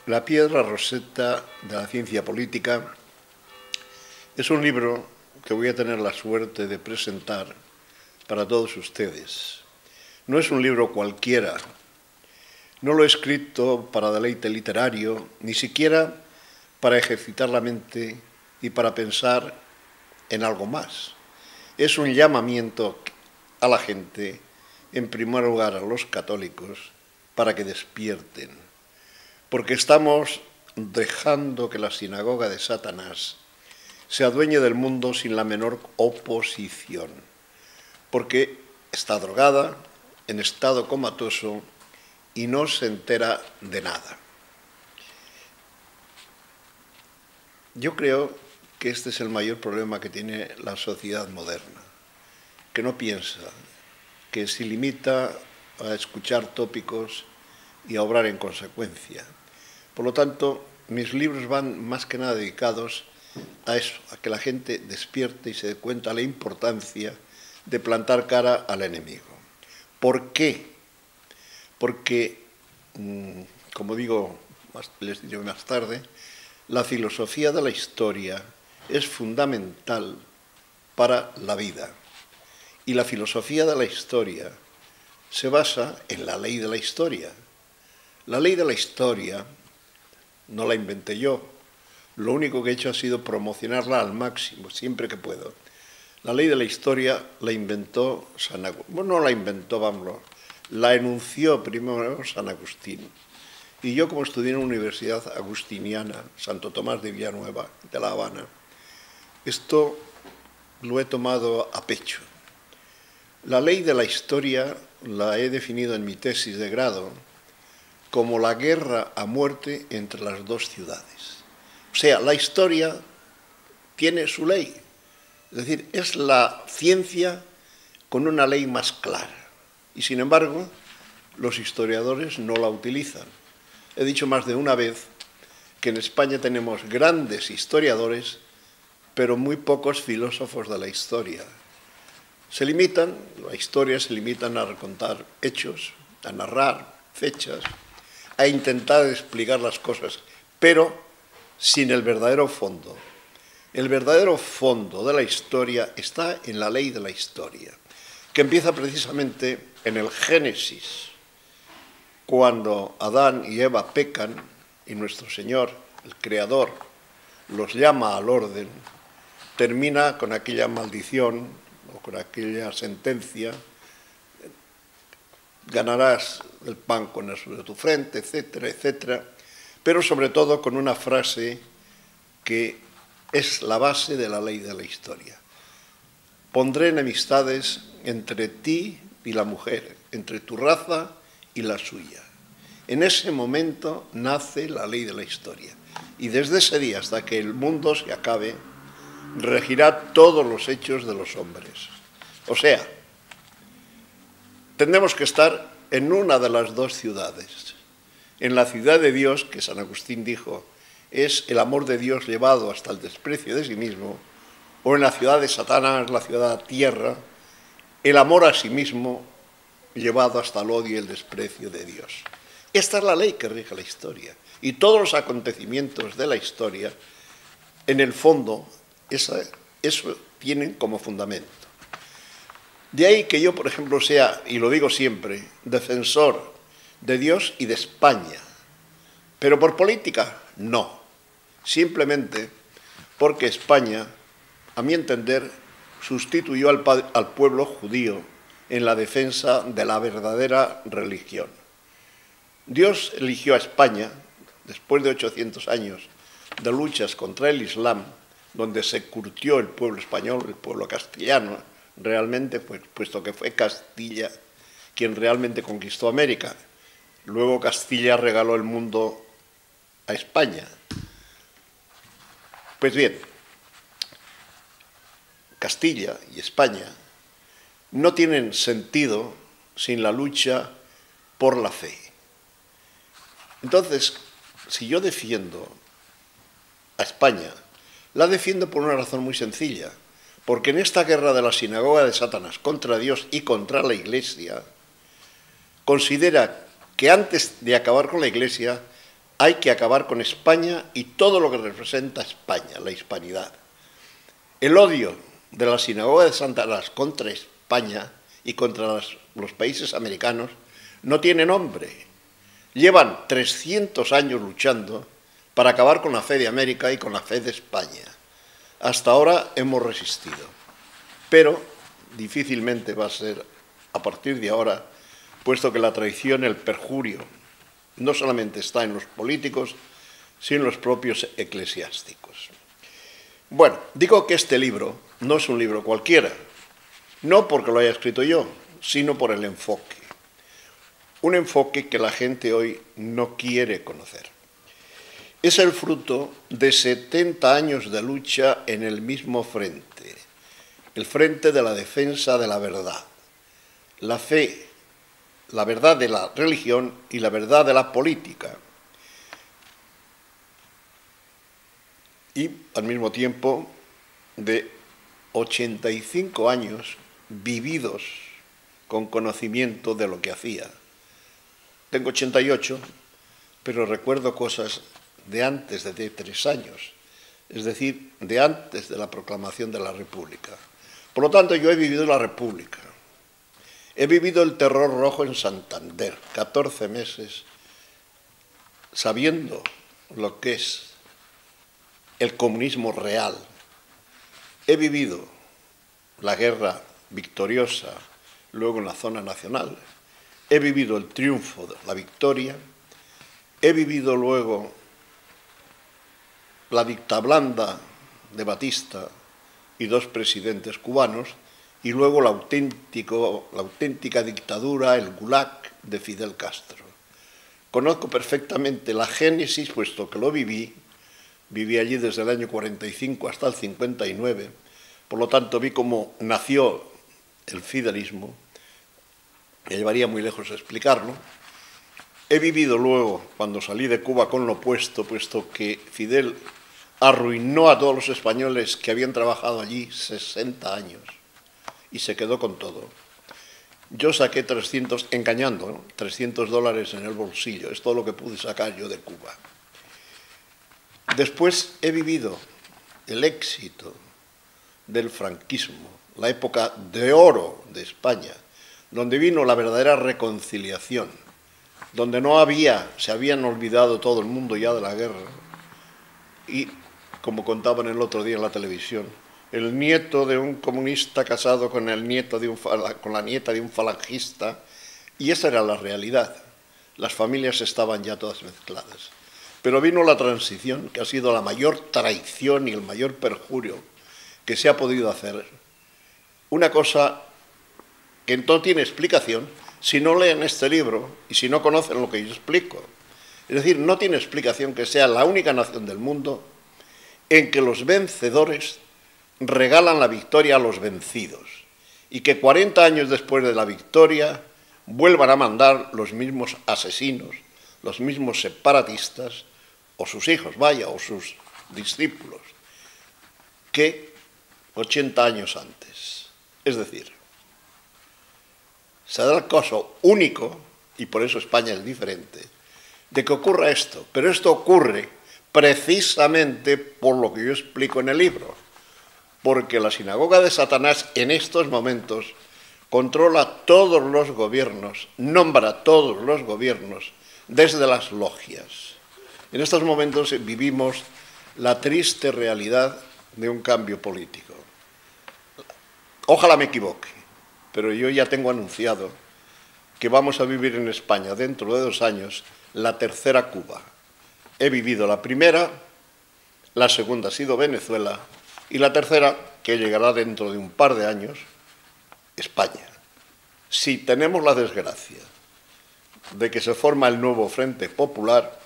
La piedra roseta de la ciencia política es un libro que voy a tener la suerte de presentar para todos ustedes. No es un libro cualquiera, no lo he escrito para deleite literario, ni siquiera para ejercitar la mente y para pensar en algo más. Es un llamamiento a la gente, en primer lugar a los católicos, para que despierten. Porque estamos dejando que la sinagoga de Satanás se adueñe del mundo sin la menor oposición. Porque está drogada, en estado comatoso, y no se entera de nada. Yo creo que este es el mayor problema que tiene la sociedad moderna, que no piensa, que se limita a escuchar tópicos y a obrar en consecuencia. Por lo tanto, mis libros van más que nada dedicados a eso, a que la gente despierte y se dé cuenta de la importancia de plantar cara al enemigo. ¿Por qué? Porque, como digo, les diré más tarde, la filosofía de la historia es fundamental para la vida. Y la filosofía de la historia se basa en la ley de la historia. La ley de la historia no la inventé yo. Lo único que he hecho ha sido promocionarla al máximo, siempre que puedo. La ley de la historia la inventó San Agustín. Bueno, no la inventó, vamos, la enunció primero San Agustín. Y yo, como estudié en una universidad agustiniana, Santo Tomás de Villanueva, de La Habana, esto lo he tomado a pecho. La ley de la historia la he definido en mi tesis de grado como la guerra a muerte entre las dos ciudades. O sea, la historia tiene su ley. Es decir, es la ciencia con una ley más clara. Y sin embargo, los historiadores no la utilizan. He dicho más de una vez que en España tenemos grandes historiadores, pero muy pocos filósofos de la historia. La historia se limitan a recontar hechos, a narrar fechas, a intentar explicar las cosas, pero sin el verdadero fondo. El verdadero fondo de la historia está en la ley de la historia, que empieza precisamente en el Génesis, cuando Adán y Eva pecan y nuestro Señor, el Creador, los llama al orden, termina con aquella maldición o con aquella sentencia: ganarás el pan con el sudor de tu frente, etcétera, etcétera, pero sobre todo con una frase que es la base de la ley de la historia. Pondré enemistades entre ti y la mujer, entre tu raza y la suya. En ese momento nace la ley de la historia. Y desde ese día hasta que el mundo se acabe, regirá todos los hechos de los hombres. O sea, tendremos que estar en una de las dos ciudades. En la ciudad de Dios, que San Agustín dijo, es el amor de Dios llevado hasta el desprecio de sí mismo, o en la ciudad de Satanás, la ciudad tierra, el amor a sí mismo llevado hasta el odio y el desprecio de Dios. Esta es la ley que rige la historia. Y todos los acontecimientos de la historia, en el fondo, eso tienen como fundamento. De ahí que yo, por ejemplo, sea, y lo digo siempre, defensor de Dios y de España. Pero por política, no. Simplemente porque España, a mi entender, sustituyó al pueblo judío en la defensa de la verdadera religión. Dios eligió a España, después de 800 años de luchas contra el Islam, donde se curtió el pueblo español, el pueblo castellano, realmente, puesto que fue Castilla quien realmente conquistó América. Luego Castilla regaló el mundo a España. Pues bien, Castilla y España no tienen sentido sin la lucha por la fe. Entonces, si yo defiendo a España, la defiendo por una razón muy sencilla, porque en esta guerra de la sinagoga de Satanás contra Dios y contra la Iglesia, considera que antes de acabar con la Iglesia hay que acabar con España y todo lo que representa España, la hispanidad. El odio de la sinagoga de Satanás contra España y contra los países americanos no tiene nombre. Llevan 300 años luchando para acabar con la fe de América y con la fe de España. Hasta ahora hemos resistido, pero difícilmente va a ser a partir de ahora, puesto que la traición, el perjurio, no solamente está en los políticos, sino en los propios eclesiásticos. Bueno, digo que este libro no es un libro cualquiera, no porque lo haya escrito yo, sino por el enfoque. Un enfoque que la gente hoy no quiere conocer. Es el fruto de 70 años de lucha en el mismo frente, el frente de la defensa de la verdad, la fe, la verdad de la religión y la verdad de la política. Y al mismo tiempo de 85 años vividos con conocimiento de lo que hacía. Tengo 88, pero recuerdo cosas de antes de 3 años, es decir, de antes de la proclamación de la República. Por lo tanto, yo he vivido la República. He vivido el terror rojo en Santander, 14 meses, sabiendo lo que es el comunismo real. He vivido la guerra victoriosa, luego en la zona nacional. He vivido el triunfo de la victoria. He vivido luego la dictablanda de Batista y 2 presidentes cubanos, y luego la auténtica dictadura, el Gulag de Fidel Castro. Conozco perfectamente la génesis, puesto que lo viví allí desde el año 45 hasta el 59, por lo tanto vi cómo nació el fidelismo, me llevaría muy lejos explicarlo. He vivido luego, cuando salí de Cuba, con lo opuesto, puesto que Fidel arruinó a todos los españoles que habían trabajado allí 60 años y se quedó con todo. Yo saqué 300, engañando, ¿no? $300 en el bolsillo, es todo lo que pude sacar yo de Cuba. Después he vivido el éxito del franquismo, la época de oro de España, donde vino la verdadera reconciliación, donde se habían olvidado todo el mundo ya de la guerra, y, como contaban el otro día en la televisión, el nieto de un comunista casado con la nieta de un falangista, y esa era la realidad. Las familias estaban ya todas mezcladas. Pero vino la transición, que ha sido la mayor traición y el mayor perjurio que se ha podido hacer. Una cosa que no tiene explicación si no leen este libro y si no conocen lo que yo explico. Es decir, no tiene explicación que sea la única nación del mundo en que los vencedores regalan la victoria a los vencidos y que 40 años después de la victoria vuelvan a mandar los mismos asesinos, los mismos separatistas, o sus hijos, o sus discípulos, que 80 años antes. Es decir, se da el caso único, y por eso España es diferente, de que ocurra esto. Pero esto ocurre precisamente por lo que yo explico en el libro, porque la sinagoga de Satanás en estos momentos controla todos los gobiernos, nombra todos los gobiernos desde las logias. En estos momentos vivimos la triste realidad de un cambio político. Ojalá me equivoque, pero yo ya tengo anunciado que vamos a vivir en España dentro de 2 años la tercera Cuba. He vivido la primera, la segunda ha sido Venezuela y la tercera, que llegará dentro de un par de años, España. Si tenemos la desgracia de que se forma el nuevo Frente Popular,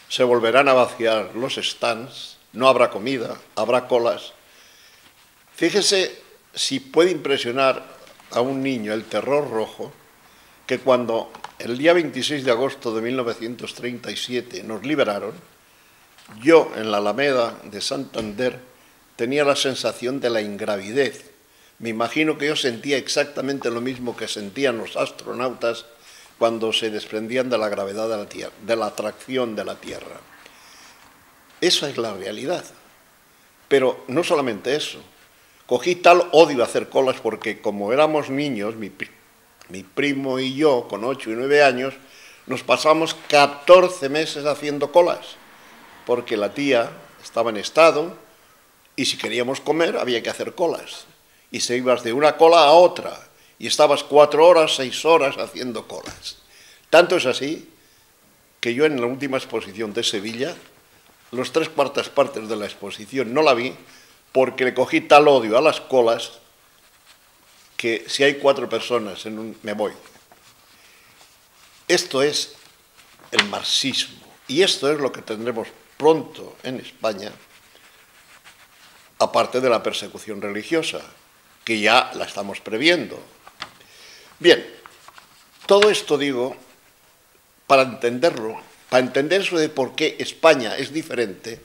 se volverán a vaciar los stands, no habrá comida, habrá colas. Fíjese si puede impresionar a un niño el terror rojo, que cuando el día 26 de agosto de 1937 nos liberaron, yo en la Alameda de Santander tenía la sensación de la ingravidez. Me imagino que yo sentía exactamente lo mismo que sentían los astronautas cuando se desprendían de la gravedad de la Tierra, de la atracción de la Tierra. Esa es la realidad. Pero no solamente eso. Cogí tal odio a hacer colas porque como éramos niños, mi primo y yo, con 8 y 9 años, nos pasamos 14 meses haciendo colas, porque la tía estaba en estado y si queríamos comer había que hacer colas. Y se ibas de una cola a otra y estabas 4 horas, 6 horas haciendo colas. Tanto es así que yo en la última exposición de Sevilla, los 3/4 partes de la exposición no la vi porque le cogí tal odio a las colas que si hay 4 personas me voy. Esto es el marxismo y esto es lo que tendremos pronto en España, aparte de la persecución religiosa, que ya la estamos previendo. Bien, todo esto digo para entenderlo, para entender eso de por qué España es diferente,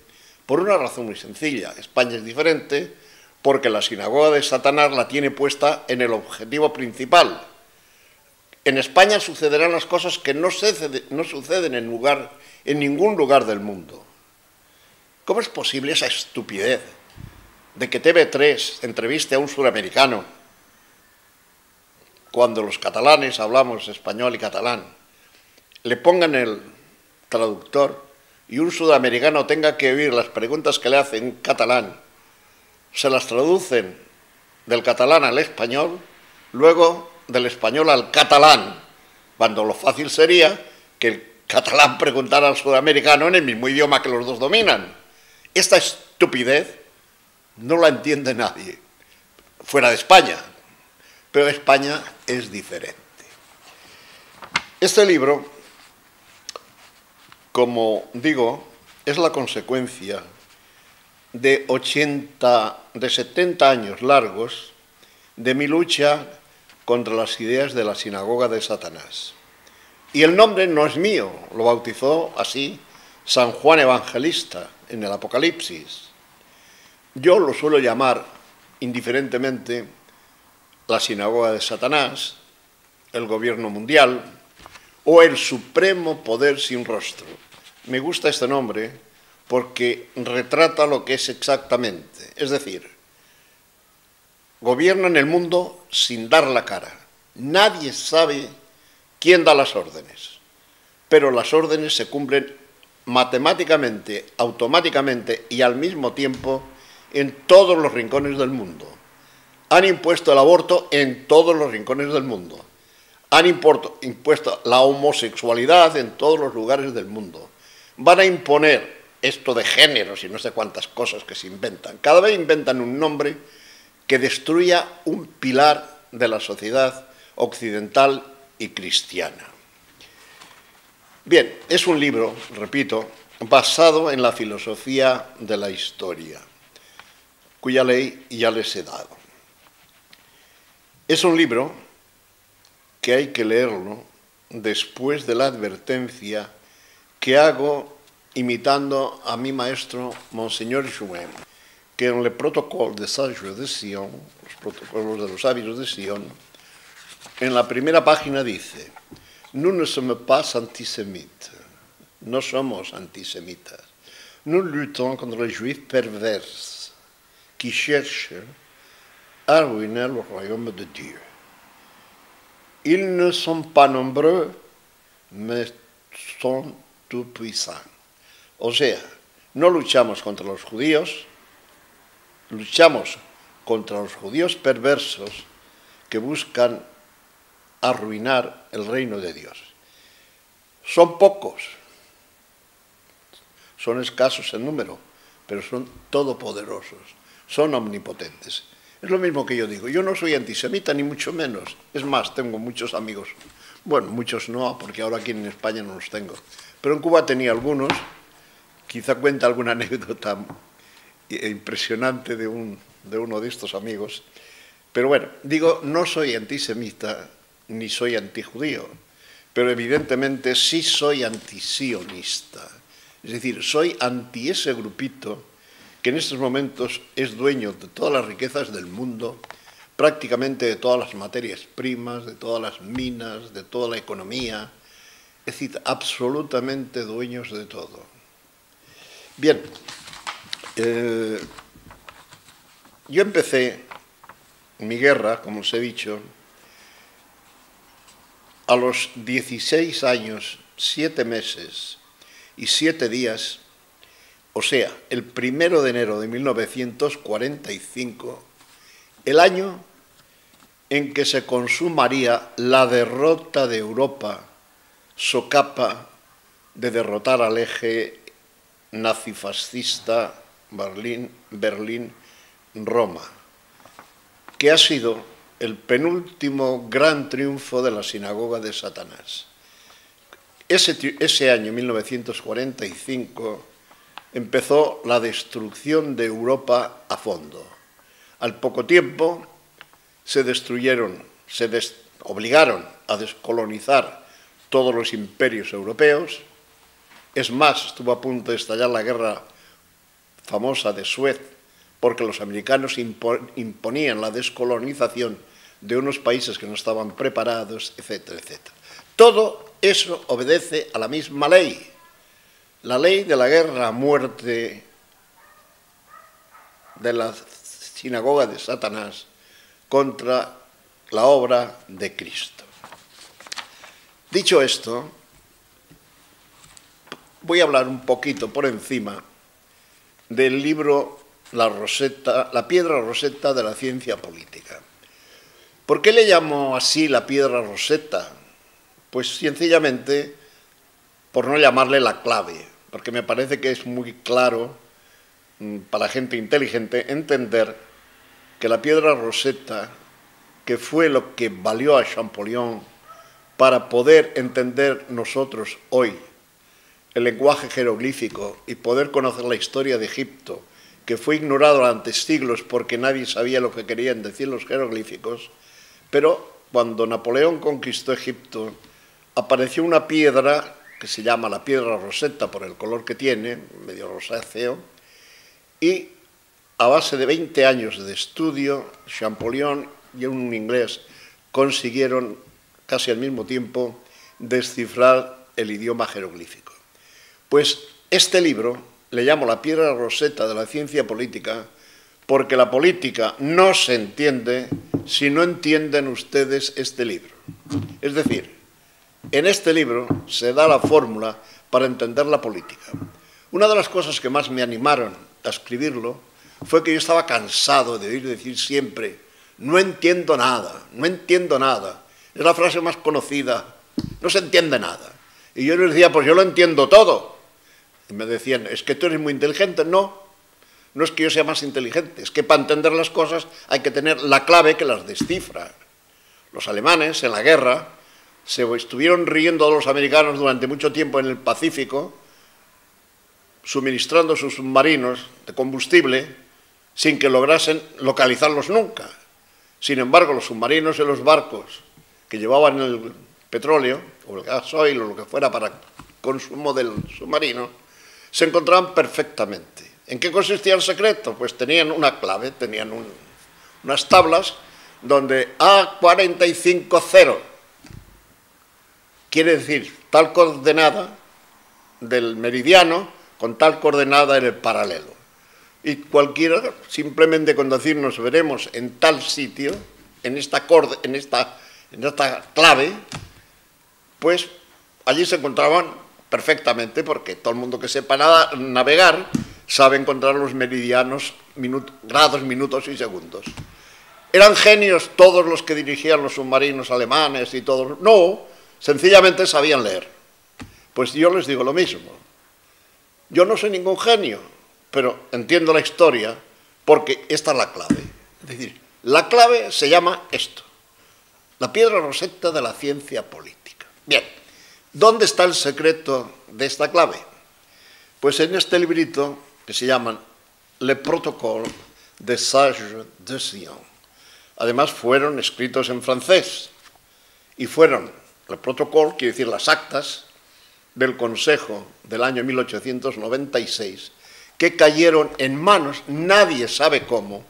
por una razón muy sencilla. España es diferente porque la sinagoga de Satanás la tiene puesta en el objetivo principal. En España sucederán las cosas que no suceden en ningún lugar del mundo. ¿Cómo es posible esa estupidez de que TV3 entreviste a un suramericano cuando los catalanes hablamos español y catalán, le pongan el traductor y un sudamericano tenga que oír las preguntas que le hacen en catalán, se las traducen del catalán al español, luego del español al catalán, cuando lo fácil sería que el catalán preguntara al sudamericano en el mismo idioma que los dos dominan? Esta estupidez no la entiende nadie, fuera de España, pero España es diferente. Este libro, como digo, es la consecuencia de 70 años largos de mi lucha contra las ideas de la sinagoga de Satanás. Y el nombre no es mío, lo bautizó así San Juan Evangelista en el Apocalipsis. Yo lo suelo llamar indiferentemente la sinagoga de Satanás, el gobierno mundial o el supremo poder sin rostro. Me gusta este nombre porque retrata lo que es exactamente, es decir, gobiernan el mundo sin dar la cara. Nadie sabe quién da las órdenes, pero las órdenes se cumplen matemáticamente, automáticamente y al mismo tiempo en todos los rincones del mundo. Han impuesto el aborto en todos los rincones del mundo. Han impuesto la homosexualidad en todos los lugares del mundo. Van a imponer esto de géneros y no sé cuántas cosas que se inventan. Cada vez inventan un nombre que destruya un pilar de la sociedad occidental y cristiana. Bien, es un libro, repito, basado en la filosofía de la historia, cuya ley ya les he dado. Es un libro que hay que leerlo después de la advertencia que hago imitando a mi maestro, Monseñor Jouin, que en el protocolo de Sages de Sion, los protocolos de los sabios de Sion, en la primera página dice: nous ne sommes pas antisémites, no somos antisemitas, nous luttons contre les juifs perverses qui cherchent à ruiner le royaume de Dieu. Ils ne sont pas nombreux, mais sont tout puissants. O sea, no luchamos contra los judíos, luchamos contra los judíos perversos que buscan arruinar el reino de Dios. Son pocos, son escasos en número, pero son todopoderosos, son omnipotentes. Es lo mismo que yo digo, yo no soy antisemita ni mucho menos, es más, tengo muchos amigos, bueno, muchos no, porque ahora aquí en España no los tengo, pero en Cuba tenía algunos, quizá cuenta alguna anécdota impresionante de uno de estos amigos, pero bueno, digo, no soy antisemita ni soy antijudío, pero evidentemente sí soy antisionista, es decir, soy anti ese grupito que en estos momentos es dueño de todas las riquezas del mundo prácticamente de todas las materias primas, de todas las minas, de toda la economía, es decir, absolutamente dueños de todo. Bien, yo empecé mi guerra, como os he dicho, a los 16 años, 7 meses y 7 días, o sea, el 1 de enero de 1945, el año en que se consumaría la derrota de Europa, socapa de derrotar al eje nazifascista Berlín-Roma, que ha sido el penúltimo gran triunfo de la sinagoga de Satanás. Ese año, 1945, empezó la destrucción de Europa a fondo. Al poco tiempo se obligaron a descolonizar todos los imperios europeos. Es más, estuvo a punto de estallar la guerra famosa de Suez, porque los americanos imponían la descolonización de unos países que no estaban preparados, etcétera, etcétera. Todo eso obedece a la misma ley, la ley de la guerra a muerte de la sinagoga de Satanás contra la obra de Cristo. Dicho esto, voy a hablar un poquito por encima del libro La piedra roseta de la ciencia política. ¿Por qué le llamo así la piedra roseta? Pues sencillamente por no llamarle la clave, porque me parece que es muy claro para gente inteligente entender que la piedra roseta, que fue lo que valió a Champollion para poder entender nosotros hoy el lenguaje jeroglífico y poder conocer la historia de Egipto, que fue ignorado durante siglos porque nadie sabía lo que querían decir los jeroglíficos, pero cuando Napoleón conquistó Egipto, apareció una piedra que se llama la piedra roseta por el color que tiene, medio rosáceo, y a base de 20 años de estudio, Champollion y un inglés consiguieron casi al mismo tiempo descifrar el idioma jeroglífico. Pues este libro le llamo la piedra roseta de la ciencia política porque la política no se entiende si no entienden ustedes este libro. Es decir, en este libro se da la fórmula para entender la política. Una de las cosas que más me animaron a escribirlo fue que yo estaba cansado de oír decir siempre no entiendo nada, no entiendo nada. Es la frase más conocida, no se entiende nada. Y yo les decía, pues yo lo entiendo todo. Y me decían, es que tú eres muy inteligente. No, no es que yo sea más inteligente, es que para entender las cosas hay que tener la clave que las descifra. Los alemanes en la guerra se estuvieron riendo de los americanos durante mucho tiempo en el Pacífico, suministrando sus submarinos de combustible sin que lograsen localizarlos nunca. Sin embargo, los submarinos y los barcos que llevaban el petróleo o el gasoil o lo que fuera para consumo del submarino se encontraban perfectamente. ¿En qué consistía el secreto? Pues tenían una clave, tenían unas tablas donde A450 quiere decir tal coordenada del meridiano con tal coordenada en el paralelo. Y cualquiera, simplemente con decirnos veremos en tal sitio, en esta clave, pues allí se encontraban perfectamente, porque todo el mundo que sepa navegar sabe encontrar los meridianos, grados, minutos y segundos. ¿Eran genios todos los que dirigían los submarinos alemanes y todos? No, sencillamente sabían leer. Pues yo les digo lo mismo. Yo no soy ningún genio, pero entiendo la historia porque esta es la clave. Es decir, la clave se llama esto, la piedra roseta de la ciencia política. Bien, ¿dónde está el secreto de esta clave? Pues en este librito que se llama Le Protocole des Sages de Sion. Además fueron escritos en francés y fueron, el protocolo quiere decir las actas del Consejo del año 1896, que cayeron en manos, nadie sabe cómo,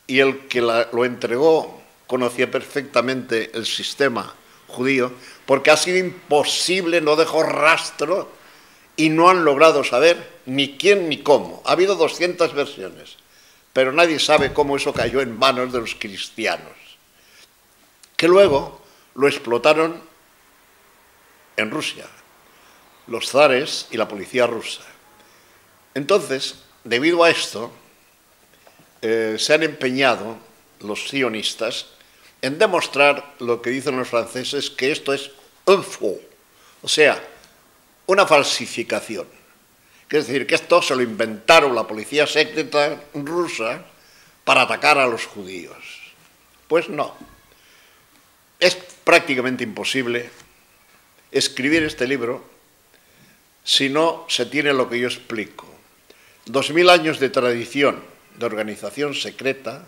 y el que lo entregó conocía perfectamente el sistema judío, porque ha sido imposible, no dejó rastro y no han logrado saber ni quién ni cómo. Ha habido 200 versiones, pero nadie sabe cómo eso cayó en manos de los cristianos, que luego lo explotaron en Rusia, los zares y la policía rusa. Entonces, debido a esto, se han empeñado los sionistas en demostrar lo que dicen los franceses, que esto es un faux, o sea, una falsificación. Es decir, que esto se lo inventaron la policía secreta rusa para atacar a los judíos. Pues no. Es prácticamente imposible escribir este libro si no se tiene lo que yo explico. 2000 años de tradición de organización secreta,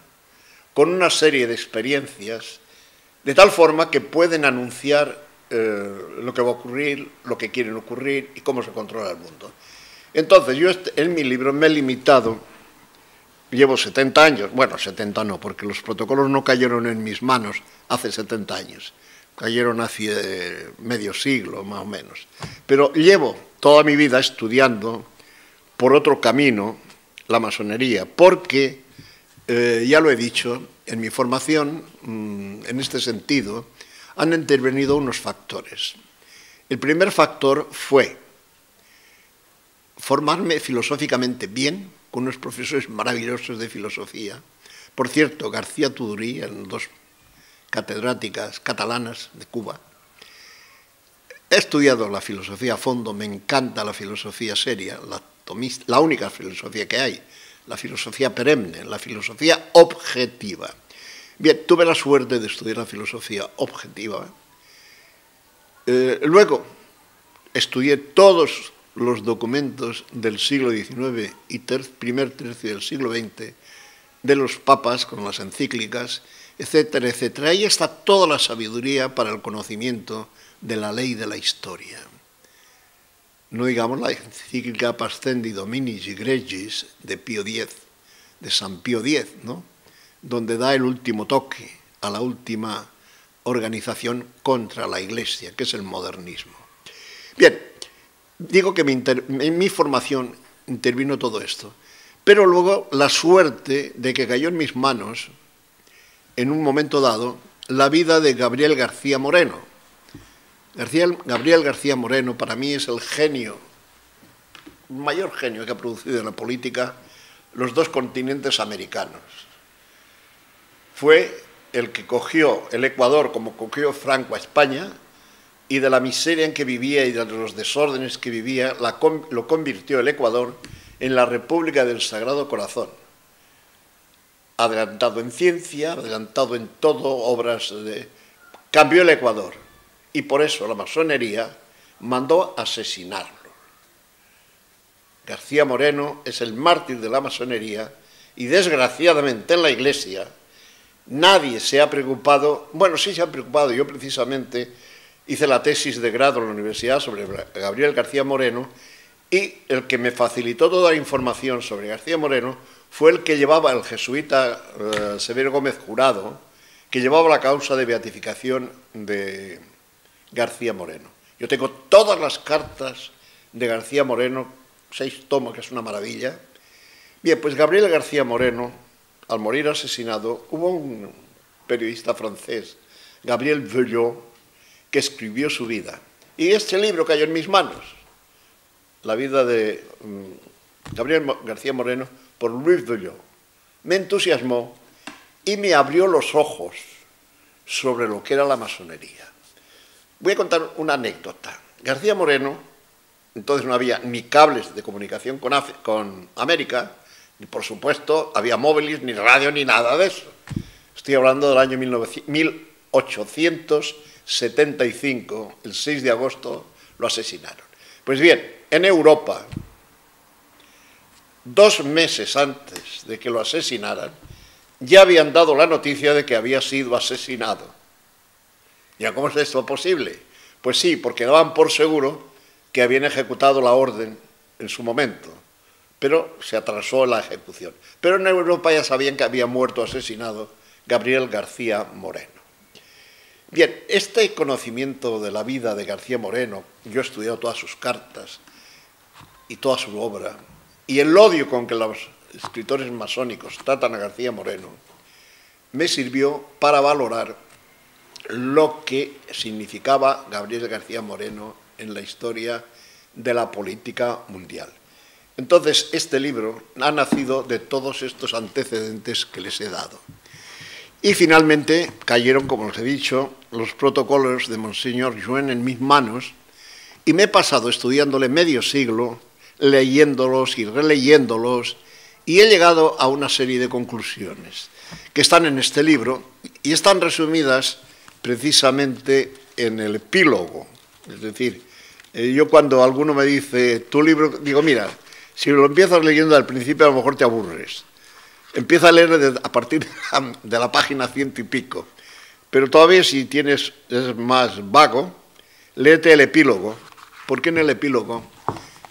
con una serie de experiencias, de tal forma que pueden anunciar lo que va a ocurrir, lo que quieren ocurrir y cómo se controla el mundo. Entonces, yo en mi libro me he limitado, llevo 70 años, bueno, 70 no, porque los protocolos no cayeron en mis manos hace 70 años, cayeron hace medio siglo, más o menos. Pero llevo toda mi vida estudiando por otro camino la masonería, porque, ya lo he dicho, en mi formación, en este sentido, han intervenido unos factores. El primer factor fue formarme filosóficamente bien, con unos profesores maravillosos de filosofía. Por cierto, García Tudurí, en 2 catedráticas catalanas de Cuba. He estudiado la filosofía a fondo, me encanta la filosofía seria, la única filosofía que hay, la filosofía perenne, la filosofía objetiva. Bien, tuve la suerte de estudiar la filosofía objetiva. Luego estudié todos los documentos del siglo XIX y primer tercio del siglo XX, de los papas con las encíclicas, etcétera, etcétera. Ahí está toda la sabiduría para el conocimiento de la ley de la historia. No digamos la encíclica Pascendi Dominici Gregis de Pío X, de San Pío X, ¿no?, donde da el último toque a la última organización contra la Iglesia, que es el modernismo. Bien, digo que en mi formación intervino todo esto, pero luego la suerte de que cayó en mis manos, en un momento dado, la vida de Gabriel García Moreno. Gabriel García Moreno para mí es el genio, el mayor genio que ha producido en la política los 2 continentes americanos. Fue el que cogió el Ecuador como cogió Franco a España, y de la miseria en que vivía y de los desórdenes que vivía, lo convirtió el Ecuador en la República del Sagrado Corazón. Adelantado en ciencia, adelantado en todo, cambió el Ecuador. Y por eso la masonería mandó asesinarlo. García Moreno es el mártir de la masonería y desgraciadamente en la Iglesia nadie se ha preocupado, bueno, sí se ha preocupado, yo precisamente hice la tesis de grado en la universidad sobre Gabriel García Moreno, y el que me facilitó toda la información sobre García Moreno fue el que llevaba, el jesuita Severo Gómez Jurado, que llevaba la causa de beatificación de García Moreno. Yo tengo todas las cartas de García Moreno, 6 tomos, que es una maravilla. Bien, pues Gabriel García Moreno, al morir asesinado, hubo un periodista francés, Gabriel Veuillot, que escribió su vida. Y este libro cayó en mis manos, la vida de Gabriel García Moreno, por Louis Veuillot. Me entusiasmó y me abrió los ojos sobre lo que era la masonería. Voy a contar una anécdota. García Moreno, entonces no había ni cables de comunicación con América, ni por supuesto había móviles, ni radio, ni nada de eso. Estoy hablando del año 1875, el 6 de agosto lo asesinaron. Pues bien, en Europa, 2 meses antes de que lo asesinaran, ya habían dado la noticia de que había sido asesinado. ¿Ya cómo es esto posible? Pues sí, porque daban por seguro que habían ejecutado la orden en su momento, pero se atrasó la ejecución. Pero en Europa ya sabían que había muerto asesinado Gabriel García Moreno. Bien, este conocimiento de la vida de García Moreno, yo he estudiado todas sus cartas y toda su obra, y el odio con que los escritores masónicos tratan a García Moreno, me sirvió para valorar lo que significaba Gabriel García Moreno en la historia de la política mundial. Entonces, este libro ha nacido de todos estos antecedentes que les he dado. Y finalmente cayeron, como les he dicho, los protocolos de Monseñor Juin en mis manos, y me he pasado estudiándole medio siglo, leyéndolos y releyéndolos, y he llegado a una serie de conclusiones que están en este libro y están resumidas precisamente en el epílogo. Es decir, yo cuando alguno me dice, tu libro, digo, mira, si lo empiezas leyendo al principio a lo mejor te aburres. Empieza a leer a partir de la página 100 y pico. Pero todavía si es más vago, léete el epílogo, porque en el epílogo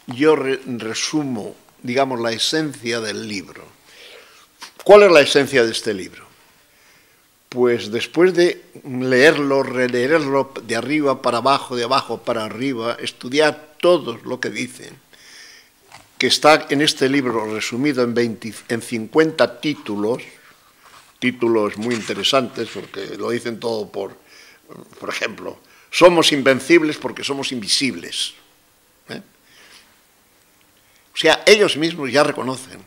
yo resumo, digamos, la esencia del libro. ¿Cuál es la esencia de este libro? Pues después de leerlo, releerlo de arriba para abajo, de abajo para arriba, estudiar todo lo que dicen, que está en este libro resumido en 50 títulos muy interesantes, porque lo dicen todo por ejemplo, somos invencibles porque somos invisibles. O sea, ellos mismos ya reconocen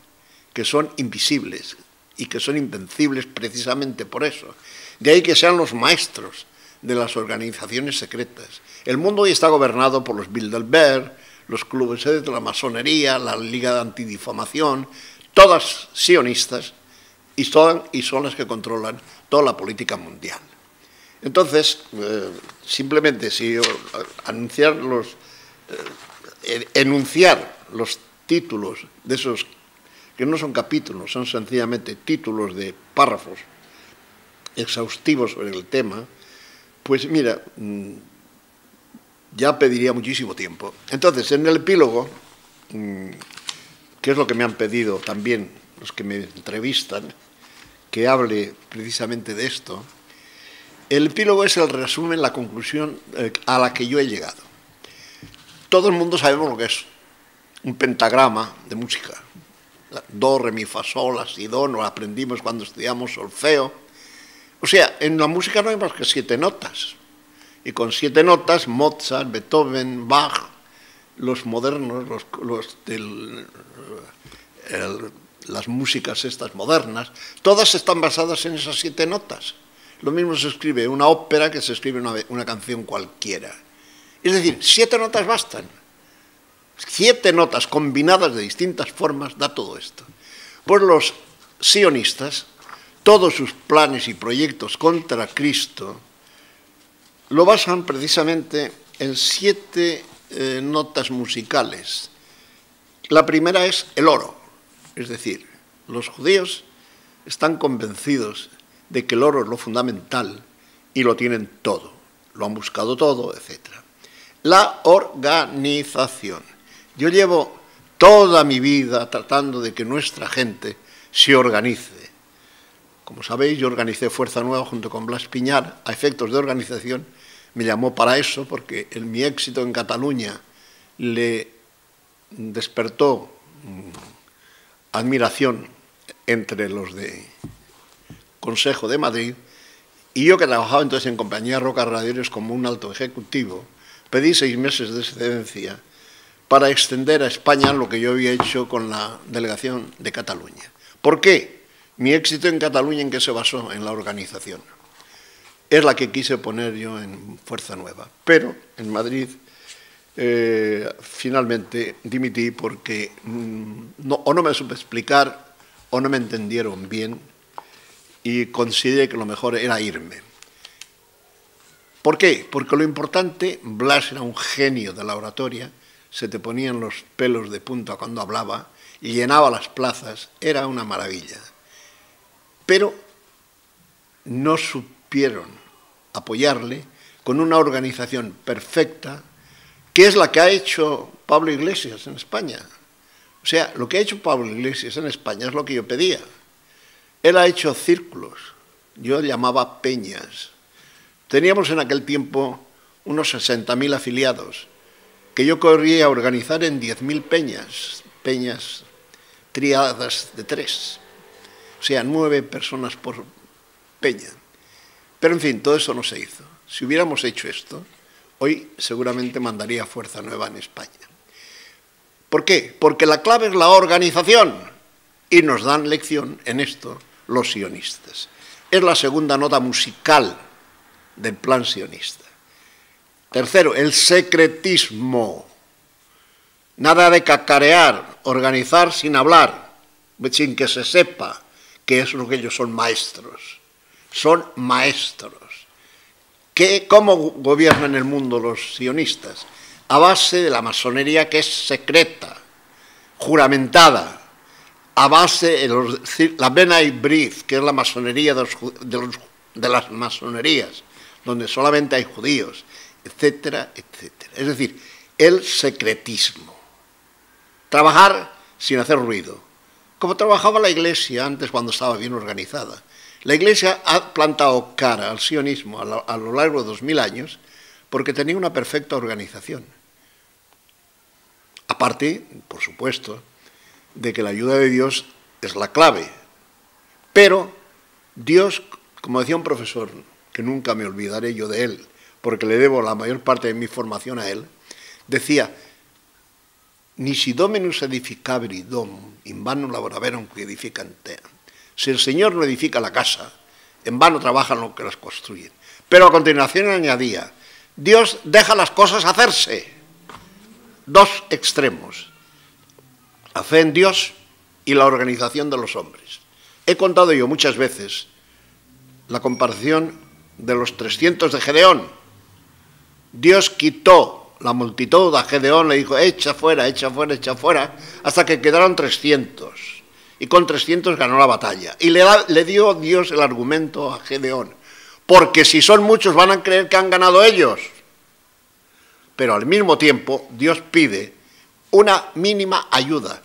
que son invisibles y que son invencibles precisamente por eso. De ahí que sean los maestros de las organizaciones secretas. El mundo hoy está gobernado por los Bilderberg, los clubes de la masonería, la Liga de Antidifamación, todas sionistas, y son las que controlan toda la política mundial. Entonces, simplemente si enunciar los títulos de esos, que no son capítulos, son sencillamente títulos de párrafos exhaustivos sobre el tema, pues mira, ya pediría muchísimo tiempo. Entonces, en el epílogo, que es lo que me han pedido también los que me entrevistan, que hable precisamente de esto, el epílogo es el resumen, la conclusión a la que yo he llegado. Todo el mundo sabemos lo que es un pentagrama de música. Do, re, mi, fa, sol, la, si, do, nos lo aprendimos cuando estudiamos solfeo. O sea, en la música no hay más que 7 notas. Y con 7 notas, Mozart, Beethoven, Bach, los modernos, las músicas estas modernas, todas están basadas en esas 7 notas. Lo mismo se escribe una ópera que se escribe una canción cualquiera. Es decir, 7 notas bastan. 7 notas combinadas de distintas formas da todo esto. Pues los sionistas, todos sus planes y proyectos contra Cristo, lo basan precisamente en 7 notas musicales. La primera es el oro, es decir, los judíos están convencidos de que el oro es lo fundamental y lo tienen todo, lo han buscado todo, etc. La organización. Yo llevo toda mi vida tratando de que nuestra gente se organice. Como sabéis, yo organicé Fuerza Nueva junto con Blas Piñar, a efectos de organización. Me llamó para eso porque mi éxito en Cataluña le despertó admiración entre los de Consejo de Madrid, y yo que trabajaba entonces en Compañía Roca Radiadores como un alto ejecutivo, pedí 6 meses de excedencia para extender a España lo que yo había hecho con la delegación de Cataluña. ¿Por qué? Mi éxito en Cataluña, ¿en qué se basó? En la organización. Es la que quise poner yo en Fuerza Nueva. Pero en Madrid finalmente dimití porque o no me supe explicar o no me entendieron bien y consideré que lo mejor era irme. ¿Por qué? Porque lo importante, Blas era un genio de la oratoria, se te ponían los pelos de punta cuando hablaba y llenaba las plazas, era una maravilla. Pero no supieron apoyarle con una organización perfecta, que es la que ha hecho Pablo Iglesias en España. O sea, lo que ha hecho Pablo Iglesias en España es lo que yo pedía. Él ha hecho círculos, yo llamaba peñas. Teníamos en aquel tiempo unos 60.000 afiliados, que yo corría a organizar en 10.000 peñas triadas de 3. O sea, 9 personas por peña. Pero en fin, todo eso no se hizo. Si hubiéramos hecho esto, hoy seguramente mandaría Fuerza Nueva en España. ¿Por qué? Porque la clave es la organización y nos dan lección en esto los sionistas. Es la segunda nota musical del plan sionista. Tercero, el secretismo. Nada de cacarear, organizar sin hablar, sin que se sepa que es lo que ellos son maestros. Son maestros. ¿Cómo gobiernan el mundo los sionistas? A base de la masonería, que es secreta, juramentada, a base de la B'nai B'rith, que es la masonería de las masonerías, donde solamente hay judíos, etcétera, etcétera. Es decir, el secretismo. Trabajar sin hacer ruido, como trabajaba la Iglesia antes cuando estaba bien organizada. La Iglesia ha plantado cara al sionismo a lo largo de 2000 años porque tenía una perfecta organización. Aparte, por supuesto, de que la ayuda de Dios es la clave. Pero Dios, como decía un profesor, que nunca me olvidaré yo de él, porque le debo la mayor parte de mi formación a él, decía: Nisi dominus edificabri domum, in vano laboraverum qui edificant. Si el Señor no edifica la casa, en vano trabajan los que las construyen. Pero a continuación añadía: Dios deja las cosas hacerse. Dos extremos: la fe en Dios y la organización de los hombres. He contado yo muchas veces la comparación de los 300 de Gedeón. Dios quitó la multitud a Gedeón, le dijo: echa fuera, echa fuera, echa fuera, hasta que quedaron 300. Y con 300 ganó la batalla. Y le dio Dios el argumento a Gedeón: porque si son muchos van a creer que han ganado ellos. Pero al mismo tiempo Dios pide una mínima ayuda.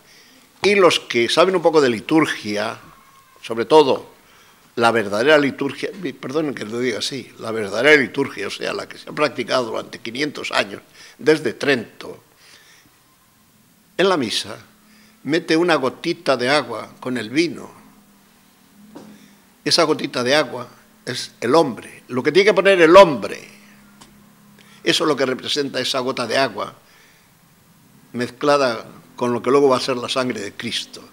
Y los que saben un poco de liturgia, sobre todo la verdadera liturgia, perdonen que lo diga así, la verdadera liturgia, o sea, la que se ha practicado durante 500 años, desde Trento, en la misa, mete una gotita de agua con el vino. Esa gotita de agua es el hombre, lo que tiene que poner el hombre. Eso es lo que representa esa gota de agua, mezclada con lo que luego va a ser la sangre de Cristo.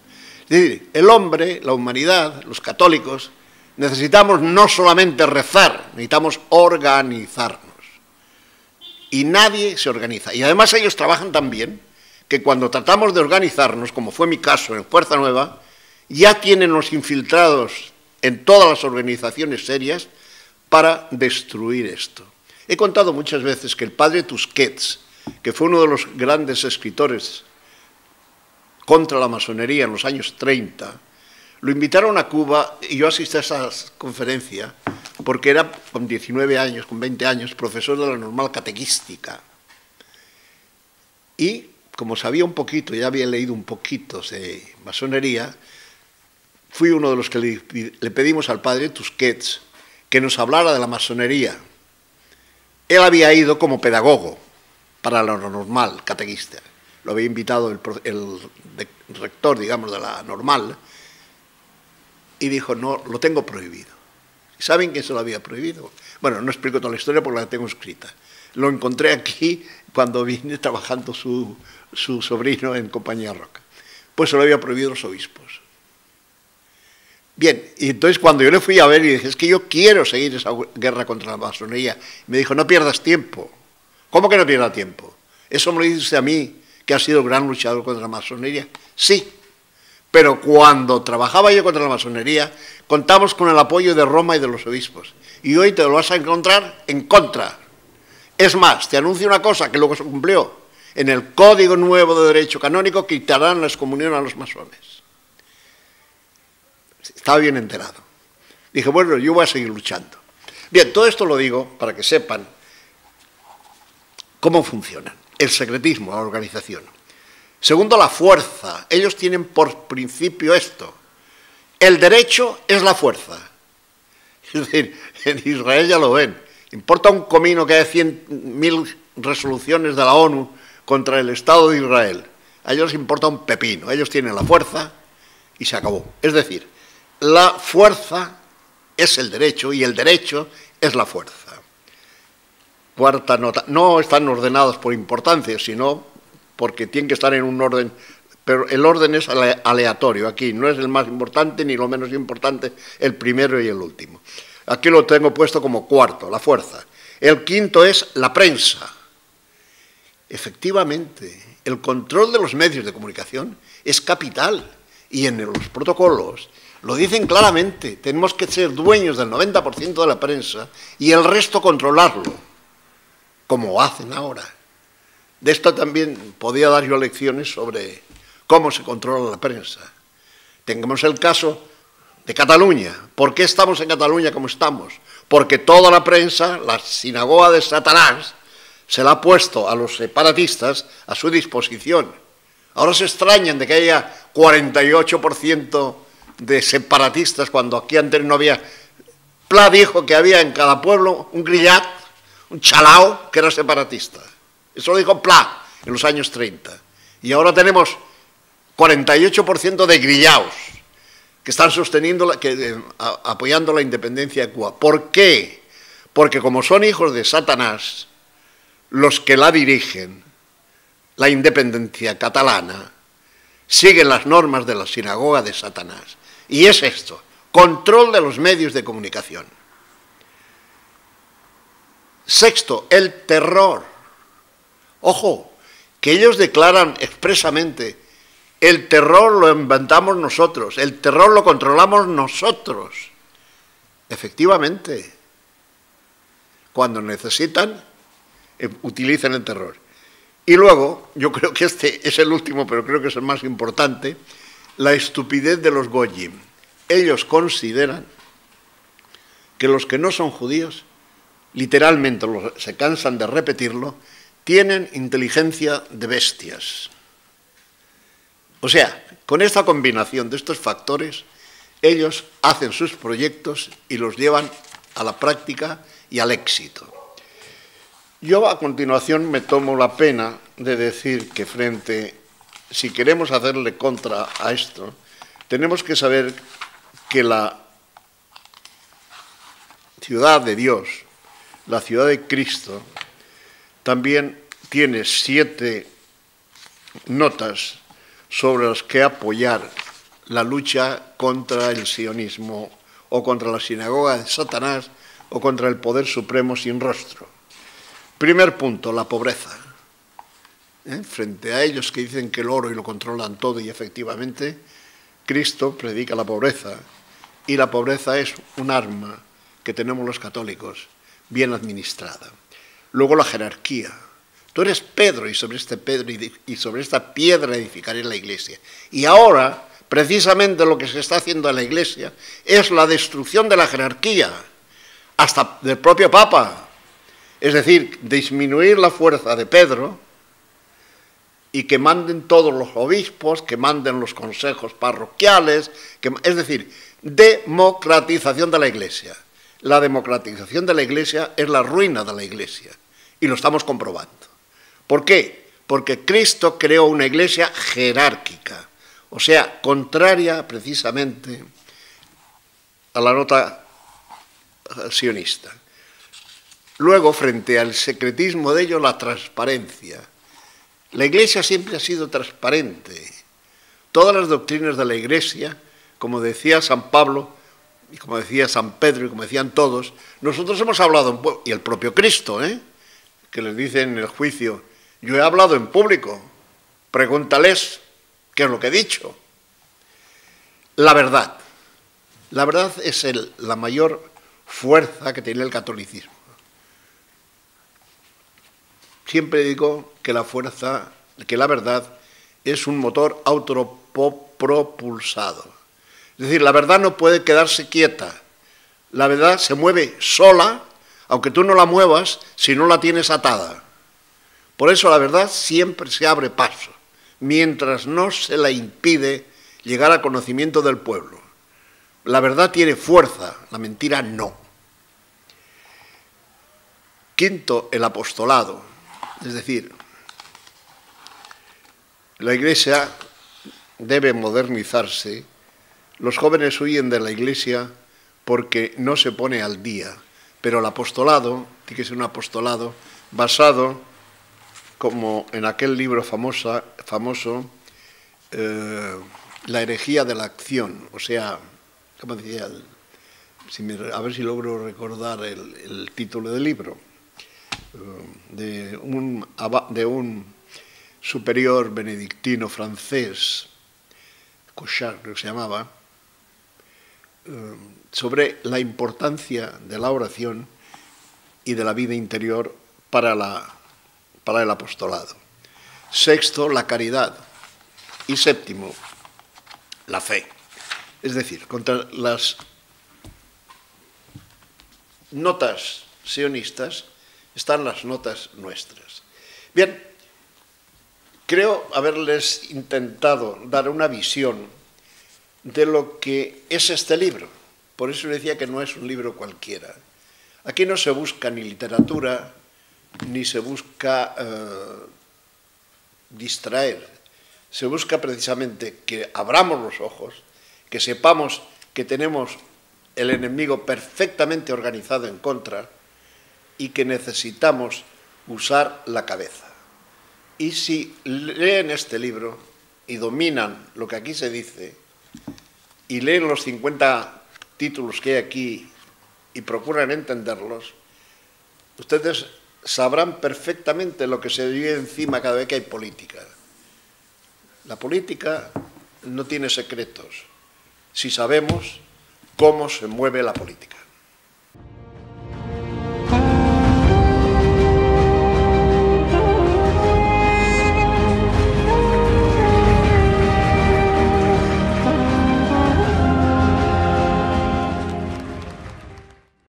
Es decir, el hombre, la humanidad, los católicos, necesitamos no solamente rezar, necesitamos organizarnos. Y nadie se organiza. Y además ellos trabajan tan bien que cuando tratamos de organizarnos, como fue mi caso en Fuerza Nueva, ya tienen los infiltrados en todas las organizaciones serias para destruir esto. He contado muchas veces que el padre Tusquets, que fue uno de los grandes escritores contra la masonería en los años 30, lo invitaron a Cuba y yo asistí a esa conferencia porque era con 19 años, con 20 años, profesor de la normal catequística. Y como sabía un poquito, ya había leído un poquito de masonería, fui uno de los que le pedimos al padre Tusquets que nos hablara de la masonería. Él había ido como pedagogo para la normal catequista. Lo había invitado el rector, digamos, de la normal, y dijo: no, lo tengo prohibido. ¿Saben quién se lo había prohibido? Bueno, no explico toda la historia porque la tengo escrita. Lo encontré aquí cuando vine trabajando su sobrino en Compañía Roca. Pues se lo había prohibido los obispos. Bien, y entonces cuando yo le fui a ver y dije: es que yo quiero seguir esa guerra contra la masonería, me dijo: no pierdas tiempo. ¿Cómo que no pierda tiempo? ¿Eso me lo dice usted a mí, que ha sido gran luchador contra la masonería? Sí, pero cuando trabajaba yo contra la masonería, contamos con el apoyo de Roma y de los obispos. Y hoy te lo vas a encontrar en contra. Es más, te anuncio una cosa que luego se cumplió. En el Código Nuevo de Derecho Canónico quitarán la excomunión a los masones. Estaba bien enterado. Dije: bueno, yo voy a seguir luchando. Bien, todo esto lo digo para que sepan cómo funciona el secretismo, la organización. Segundo, la fuerza. Ellos tienen por principio esto. El derecho es la fuerza. Es decir, en Israel ya lo ven. Importa un comino que haya 100.000 resoluciones de la ONU contra el Estado de Israel. A ellos les importa un pepino. Ellos tienen la fuerza y se acabó. Es decir, la fuerza es el derecho y el derecho es la fuerza. Cuarta nota. No están ordenados por importancia, sino porque tienen que estar en un orden, pero el orden es aleatorio. Aquí no es el más importante ni lo menos importante, el primero y el último. Aquí lo tengo puesto como cuarto, la fuerza. El quinto es la prensa. Efectivamente, el control de los medios de comunicación es capital y en los protocolos lo dicen claramente. Tenemos que ser dueños del 90% de la prensa y el resto controlarlo, como hacen ahora. De esto también podía dar yo lecciones sobre cómo se controla la prensa. Tengamos el caso de Cataluña. ¿Por qué estamos en Cataluña como estamos? Porque toda la prensa, la sinagoga de Satanás, se la ha puesto a los separatistas a su disposición. Ahora se extrañan de que haya 48% de separatistas cuando aquí antes no había. Pla dijo que había en cada pueblo un grillat, un chalao, que era separatista. Eso lo dijo Pla en los años 30. Y ahora tenemos 48% de grillaos que están sosteniendo, apoyando la independencia de Cuba. ¿Por qué? Porque como son hijos de Satanás, los que la dirigen, la independencia catalana, siguen las normas de la sinagoga de Satanás. Y es esto, control de los medios de comunicación. Sexto, el terror. Ojo, que ellos declaran expresamente, el terror lo inventamos nosotros, el terror lo controlamos nosotros. Efectivamente, cuando necesitan, utilizan el terror. Y luego, yo creo que este es el último, pero creo que es el más importante, la estupidez de los goyim. Ellos consideran que los que no son judíos, literalmente se cansan de repetirlo, tienen inteligencia de bestias. O sea, con esta combinación de estos factores, ellos hacen sus proyectos y los llevan a la práctica y al éxito. Yo a continuación me tomo la pena de decir que si queremos hacerle contra a esto, tenemos que saber que la ciudad de Dios, la ciudad de Cristo, también tiene 7 notas sobre las que apoyar la lucha contra el sionismo o contra la sinagoga de Satanás o contra el poder supremo sin rostro. Primer punto, la pobreza. Frente a ellos que dicen que el oro y lo controlan todo y efectivamente Cristo predica la pobreza y la pobreza es un arma que tenemos los católicos bien administrada. Luego la jerarquía. Tú eres Pedro y sobre este Pedro y sobre esta piedra edificaré la iglesia. Y ahora, precisamente lo que se está haciendo en la iglesia es la destrucción de la jerarquía, hasta del propio Papa. Es decir, disminuir la fuerza de Pedro y que manden todos los obispos, que manden los consejos parroquiales, es decir, democratización de la iglesia. La democratización de la iglesia es la ruina de la iglesia y lo estamos comprobando. ¿Por qué? Porque Cristo creó una iglesia jerárquica, o sea, contraria precisamente a la nota sionista. Luego, frente al secretismo de ellos, la transparencia. La iglesia siempre ha sido transparente. Todas las doctrinas de la iglesia, como decía San Pablo, y como decía San Pedro, y como decían todos, nosotros hemos hablado, y el propio Cristo, que les dice en el juicio, yo he hablado en público, pregúntales qué es lo que he dicho. La verdad. La verdad es la mayor fuerza que tiene el catolicismo. Siempre digo que la verdad es un motor autopropulsado. Es decir, la verdad no puede quedarse quieta. La verdad se mueve sola, aunque tú no la muevas, si no la tienes atada. Por eso la verdad siempre se abre paso. mientras no se la impide llegar al conocimiento del pueblo. La verdad tiene fuerza, la mentira no. Quinto, el apostolado, es decir, la Iglesia debe modernizarse. Los jóvenes huyen de la Iglesia porque no se pone al día, pero el apostolado tiene que ser un apostolado basado, como en aquel libro famoso, La herejía de la acción, o sea, ¿cómo decía? A ver si logro recordar el título del libro, de un superior benedictino francés, Cochard, creo que se llamaba, sobre la importancia de la oración y de la vida interior para el apostolado. Sexto, la caridad. Y séptimo, la fe. Es decir, contra las notas sionistas están las notas nuestras. Bien, creo haberles intentado dar una visión de lo que es este libro. Por eso decía que no es un libro cualquiera. Aquí no se busca ni literatura, ni se busca distraer. Se busca precisamente que abramos los ojos, que sepamos que tenemos el enemigo perfectamente organizado en contra y que necesitamos usar la cabeza. Y si leen este libro y dominan lo que aquí se dice, y leen los 50 títulos que hay aquí y procuran entenderlos, ustedes sabrán perfectamente lo que se vive encima cada vez que hay política. La política no tiene secretos si sabemos cómo se mueve la política.